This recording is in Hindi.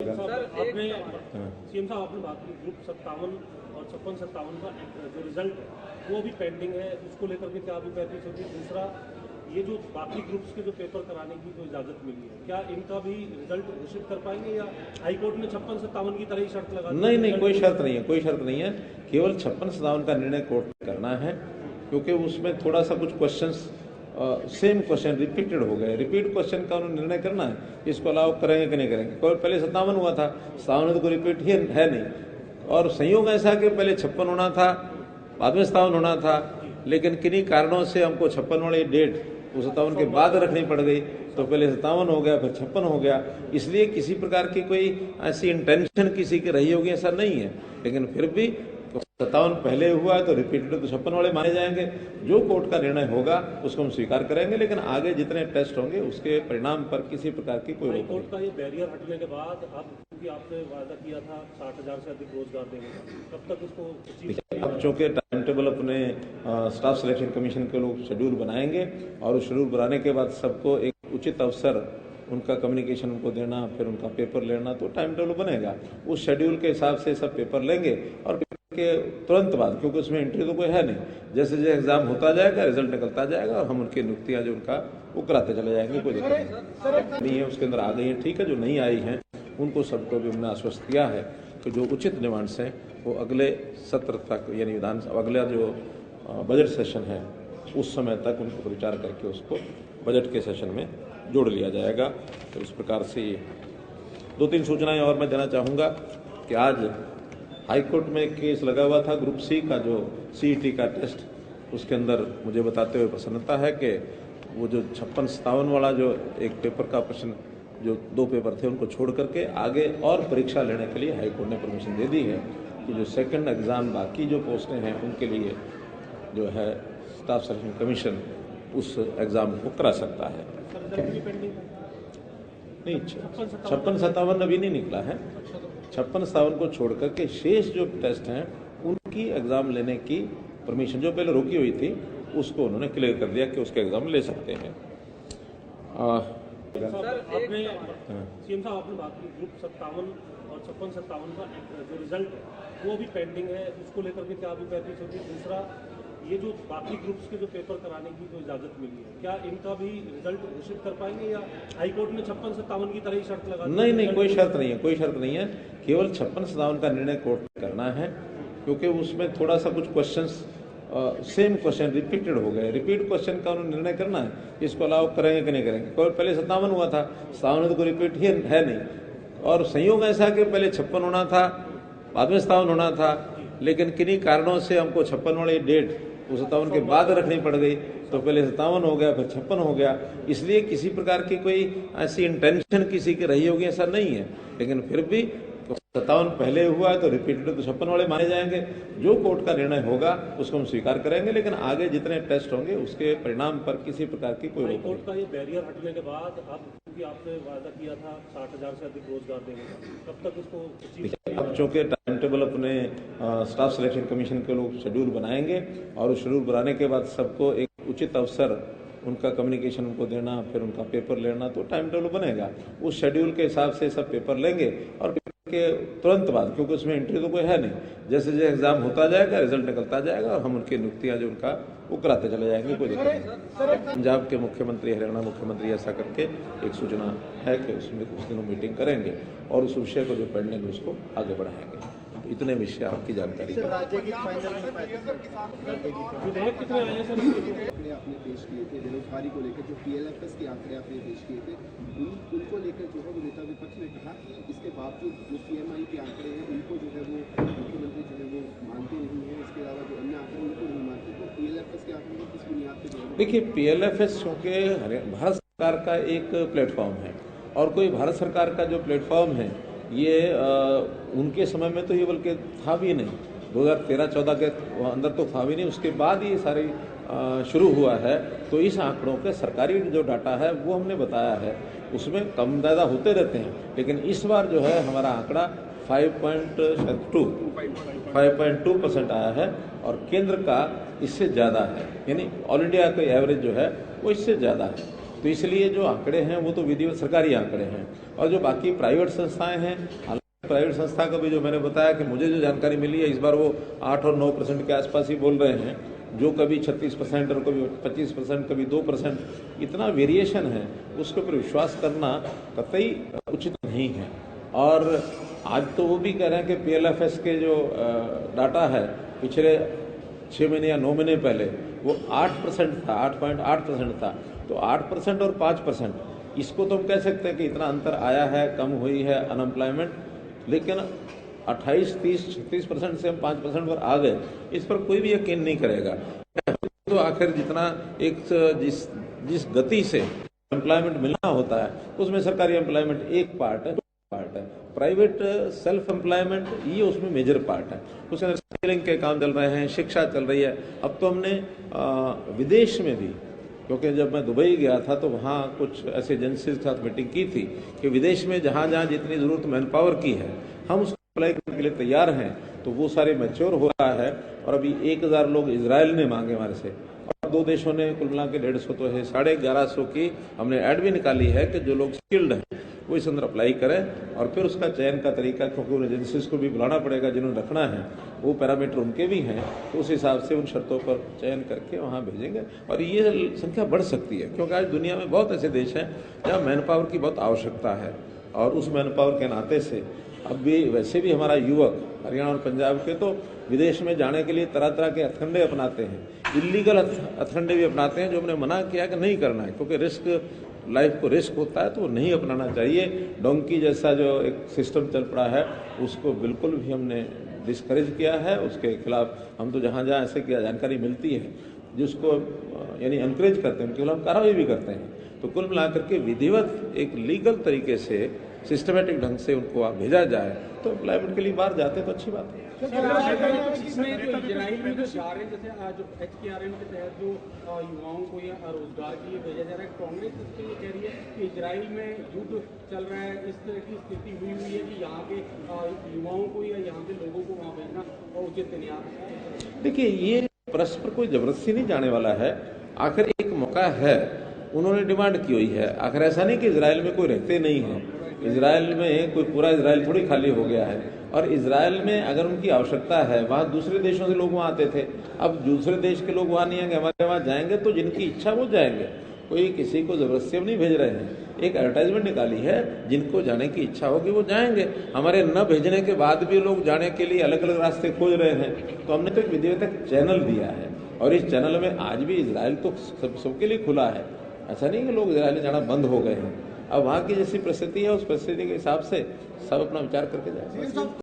आपने सीएम साहब आपने बात की ग्रुप 57 और 56-57 का जो रिजल्ट है वो अभी पेंडिंग है, उसको लेकर के क्या अभी पैंतीस होगी। दूसरा, ये जो बाकी ग्रुप्स के जो पेपर कराने की जो इजाजत मिली है, क्या इनका भी रिजल्ट घोषित कर पाएंगे या हाईकोर्ट ने 56-57 की तरह ही शर्त लगा दी? नहीं, कोई शर्त नहीं है, कोई शर्त नहीं है। केवल 56-57 का निर्णय कोर्ट ने करना है, क्योंकि उसमें थोड़ा सा कुछ क्वेश्चंस सेम क्वेश्चन रिपीटेड हो गए। रिपीट क्वेश्चन का उन्होंने निर्णय करना है, इसको अलाउ करेंगे कि नहीं करेंगे। पहले 57 हुआ था, 57 तो कोई रिपीट ही है नहीं, और संयोग ऐसा कि पहले 56 होना था, बाद में 57 होना था, लेकिन किन्हीं कारणों से हमको 56 वाली डेट वो 57 के बाद रखनी पड़ गई, तो पहले 57 हो गया, फिर 56 हो गया। इसलिए किसी प्रकार की कोई ऐसी इंटेंशन किसी की रही होगी ऐसा नहीं है, लेकिन फिर भी 57 पहले हुआ है तो रिपीटेड तो 56 वाले माने जाएंगे। जो कोर्ट का निर्णय होगा उसको हम स्वीकार करेंगे, लेकिन आगे जितने टेस्ट होंगे उसके परिणाम पर किसी प्रकार की कोई रोक कोर्ट का ये बैरियर हटने के बाद अब क्योंकि आपने वादा किया था 60,000 से अधिक रोजगार देने का, कब तक इसको नहीं। अब चूंकि टाइम टेबल अपने स्टाफ सिलेक्शन कमीशन के लोग शेड्यूल बनाएंगे, और उस शेड्यूल बनाने के बाद सबको एक उचित अवसर उनका कम्युनिकेशन उनको देना, फिर उनका पेपर लेना, तो टाइम टेबल बनेगा। उस शेड्यूल के हिसाब से सब पेपर लेंगे, और पेपर के तुरंत बाद, क्योंकि उसमें एंट्री तो कोई है नहीं, जैसे जैसे एग्जाम होता जाएगा रिजल्ट निकलता जाएगा, और हम उनकी नियुक्तियां जो उनका वो कराते चले जाएंगे। कोई दिक्कत नहीं है, उसके अंदर आ गई है, ठीक है। जो नहीं आई हैं उनको सबको भी हमने आश्वस्त किया है कि जो उचित डिमांड्स हैं वो अगले सत्र तक, यानी विधानसभा अगला जो बजट सेशन है उस समय तक उनको विचार करके उसको बजट के सेशन में जोड़ लिया जाएगा। तो इस प्रकार से 2-3 सूचनाएं और मैं देना चाहूँगा कि आज हाईकोर्ट में केस लगा हुआ था ग्रुप सी का, जो सीईटी का टेस्ट, उसके अंदर मुझे बताते हुए प्रसन्नता है कि वो जो 56-57 वाला जो एक पेपर का प्रश्न, जो 2 पेपर थे उनको छोड़ करके आगे और परीक्षा लेने के लिए हाईकोर्ट ने परमिशन दे दी है कि जो सेकंड एग्जाम बाकी जो पोस्टें हैं उनके लिए जो है स्टाफ सिलेक्शन कमीशन उस एग्जाम को करा सकता है। नहीं, 56-57 अभी नहीं निकला है। 56-57 को छोड़ करके शेष जो टेस्ट हैं उनकी एग्जाम लेने की परमिशन जो पहले रोकी हुई थी उसको उन्होंने क्लियर कर दिया कि उसके एग्जाम ले सकते हैं। आपने सीएम साहब आपने बात की ग्रुप 57 और 56-57 का जो रिजल्ट है वो अभी पेंडिंग है, उसको लेकर के क्या अभी पैंतीस होगी। दूसरा, ये जो बाकी ग्रुप्स के जो पेपर कराने की जो इजाजत मिली है, क्या इनका भी रिजल्ट घोषित कर पाएंगे या हाईकोर्ट ने 56-57 की तरह ही शर्त लगा दी? नहीं, कोई शर्त नहीं है, कोई शर्त नहीं है। केवल 56-57 का निर्णय कोर्ट ने करना है, क्योंकि उसमें थोड़ा सा कुछ क्वेश्चंस सेम क्वेश्चन रिपीटेड हो गए। रिपीट क्वेश्चन का उन्होंने निर्णय करना है, इसको अलाउ करेंगे कि नहीं करेंगे। पहले 57 हुआ था, 57 तो कोई रिपीट ही है नहीं, और संयोग ऐसा कि पहले 56 होना था, बाद में 57 होना था, लेकिन किन्हीं कारणों से हमको 56 वाली डेट वो 57 के बाद रखनी पड़ गई, तो पहले 57 हो गया, फिर 56 हो गया। इसलिए किसी प्रकार की कोई ऐसी इंटेंशन किसी की रही होगी ऐसा नहीं है, लेकिन फिर भी 57 पहले हुआ है तो रिपीटेड तो 56 वाले माने जाएंगे। जो कोर्ट का निर्णय होगा उसको हम स्वीकार करेंगे, लेकिन आगे जितने टेस्ट होंगे उसके परिणाम पर किसी प्रकार की कोई रोक नहीं। कोर्ट का ये बैरियर हटने के बाद अब क्योंकि आपने वादा किया था 60,000 से अधिक रोजगार देने का, कब तक इसको? अब चूंकि टाइम टेबल अपने स्टाफ सिलेक्शन कमीशन के लोग शेड्यूल बनाएंगे, और उस शेड्यूल बनाने के बाद सबको एक उचित अवसर उनका कम्युनिकेशन उनको देना, फिर उनका पेपर लेना, तो टाइम टेबल बनेगा। उस शेड्यूल के हिसाब से सब पेपर लेंगे, और के तुरंत बाद, क्योंकि उसमें एंट्री तो कोई है नहीं, जैसे जैसे एग्जाम होता जाएगा रिजल्ट निकलता जाएगा, और हम उनकी नियुक्तियां जो उनका वो कराते चले जाएंगे। कोई दिक्कत नहीं। पंजाब के मुख्यमंत्री, हरियाणा मुख्यमंत्री ऐसा करके एक सूचना है कि उसमें कुछ दिनों मीटिंग करेंगे, और उस विषय को जो पेंडिंग उसको आगे बढ़ाएंगे। इतने विषय आपकी जानकारी आपने पेश किए थे बेरोजगारी को लेकर, जो PLFS के आंकड़े आपने पेश किए थे, उनको लेकर जो है वो नेता विपक्ष ने कहा इसके बावजूद जो CMI के आंकड़े हैं उनको जो है वो मुख्यमंत्री जो है वो मानते नहीं है, इसके अलावा जो अन्य आंकड़े उनको नहीं मानते, तो PLFS के आंकड़े किस बुनियाद पर? देखिए, PLFS क्योंकि भारत सरकार का एक प्लेटफॉर्म है, और कोई भारत सरकार का जो प्लेटफॉर्म है ये उनके समय में तो ये बल्कि था भी नहीं, 2013-14 के अंदर तो था भी नहीं, उसके बाद ये सारी शुरू हुआ है। तो इस आंकड़ों के सरकारी जो डाटा है वो हमने बताया है, उसमें कम ज़्यादा होते रहते हैं, लेकिन इस बार जो है हमारा आंकड़ा 5.2% आया है, और केंद्र का इससे ज़्यादा है, यानी ऑल इंडिया का एवरेज जो है वो इससे ज़्यादा है। तो इसलिए जो आंकड़े हैं वो तो विधिवत सरकारी आंकड़े हैं, और जो बाकी प्राइवेट संस्थाएं हैं, प्राइवेट संस्था का भी जो मैंने बताया कि मुझे जो जानकारी मिली है, इस बार वो 8 और 9% के आसपास ही बोल रहे हैं, जो कभी 36% और कभी 25%, कभी 2%, इतना वेरिएशन है, उसके ऊपर विश्वास करना कतई उचित नहीं है। और आज तो वो भी कह रहे हैं कि PLFS के जो डाटा है पिछले 6 महीने या 9 महीने पहले वो 8% था, 8.8% था। तो 8% और 5%, इसको तो हम कह सकते हैं कि इतना अंतर आया है, कम हुई है अनएम्प्लॉयमेंट, लेकिन 28, 30, 36% से हम 5% पर आ गए, इस पर कोई भी यकीन नहीं करेगा। तो आखिर जितना एक जिस गति से एम्प्लॉयमेंट मिलना होता है, उसमें सरकारी एम्प्लॉयमेंट एक पार्ट है, प्राइवेट सेल्फ एम्प्लॉयमेंट ये उसमें मेजर पार्ट है। उसके अंदर स्किलिंग के काम चल रहे हैं, शिक्षा चल रही है। अब तो हमने विदेश में भी, क्योंकि जब मैं दुबई गया था तो वहाँ कुछ ऐसे एजेंसीज के साथ मीटिंग की थी कि विदेश में जहाँ जहाँ जितनी ज़रूरत मैन पावर की है, हम उसको अप्लाई करने के लिए तैयार हैं। तो वो सारे मैच्योर हो रहा है, और अभी 1000 लोग इजराइल ने मांगे हमारे से, और 2 देशों ने कुल मिला के 150 तो है, 1150 की हमने ऐड भी निकाली है कि जो लोग स्किल्ड हैं वो इस अंदर अप्लाई करें। और फिर उसका चयन का तरीका, क्योंकि उन एजेंसीज को भी बुलाना पड़ेगा जिन्होंने रखना है, वो पैरामीटर उनके भी हैं, तो उस हिसाब से उन शर्तों पर चयन करके वहाँ भेजेंगे। और ये संख्या बढ़ सकती है, क्योंकि आज दुनिया में बहुत ऐसे देश हैं जहाँ मैन पावर की बहुत आवश्यकता है, और उस मैन पावर के नाते से अब भी वैसे भी हमारा युवक हरियाणा और पंजाब के तो विदेश में जाने के लिए तरह तरह के हथकंडे अपनाते हैं, इलीगल हथकंडे भी अपनाते हैं, जो हमने मना किया कि नहीं करना है, क्योंकि रिस्क, लाइफ को रिस्क होता है, तो वो नहीं अपनाना चाहिए। डोंकी जैसा जो एक सिस्टम चल पड़ा है, उसको बिल्कुल भी हमने डिस्करेज किया है। उसके खिलाफ हम तो जहाँ जहाँ ऐसे की जानकारी मिलती है, जिसको यानी एनकरेज करते हैं, उनके खिलाफ कार्रवाई भी करते हैं। तो कुल मिलाकर के विधिवत एक लीगल तरीके से, सिस्टमेटिक ढंग से उनको वहाँ भेजा जाए, तो एम्प्लॉयमेंट के लिए बाहर जाते तो अच्छी बात है। इजराइल में जो जा रहे हैं, जैसे आज HKRM के तहत जो युवाओं को या रोजगार के लिए भेजा जा रहा है, कांग्रेस इसके लिए कह रही है कि इजराइल में युद्ध चल रहा है, इस तरह की स्थिति हुई है कि यहाँ के युवाओं को या यहाँ के लोगों को वहाँ भेजना उचित नहीं है। देखिए, ये परस्पर कोई जबरदस्ती नहीं जाने वाला है, आखिर एक मौका है, उन्होंने डिमांड की हुई है। आखिर ऐसा नहीं कि इजराइल में कोई रहते नहीं है, इजराइल में कोई पूरा इजराइल थोड़ी खाली हो गया है। और इजराइल में अगर उनकी आवश्यकता है, वहाँ दूसरे देशों से लोग वहाँ आते थे, अब दूसरे देश के लोग वहाँ नहीं आएंगे, हमारे वहाँ जाएंगे, तो जिनकी इच्छा वो जाएंगे, कोई किसी को जबरदस्ती हम नहीं भेज रहे हैं। एक एडवर्टाइजमेंट निकाली है, जिनको जाने की इच्छा होगी वो जाएंगे। हमारे न भेजने के बाद भी लोग जाने के लिए अलग अलग रास्ते खोज रहे हैं, तो हमने तो एक विधिवत चैनल दिया है, और इस चैनल में आज भी इजराइल तो सबके लिए खुला है। ऐसा नहीं कि लोग इजराइल जाना बंद हो गए हैं। अब वहाँ की जैसी परिस्थिति है, उस परिस्थिति के हिसाब से सब अपना विचार करके जाएंगे।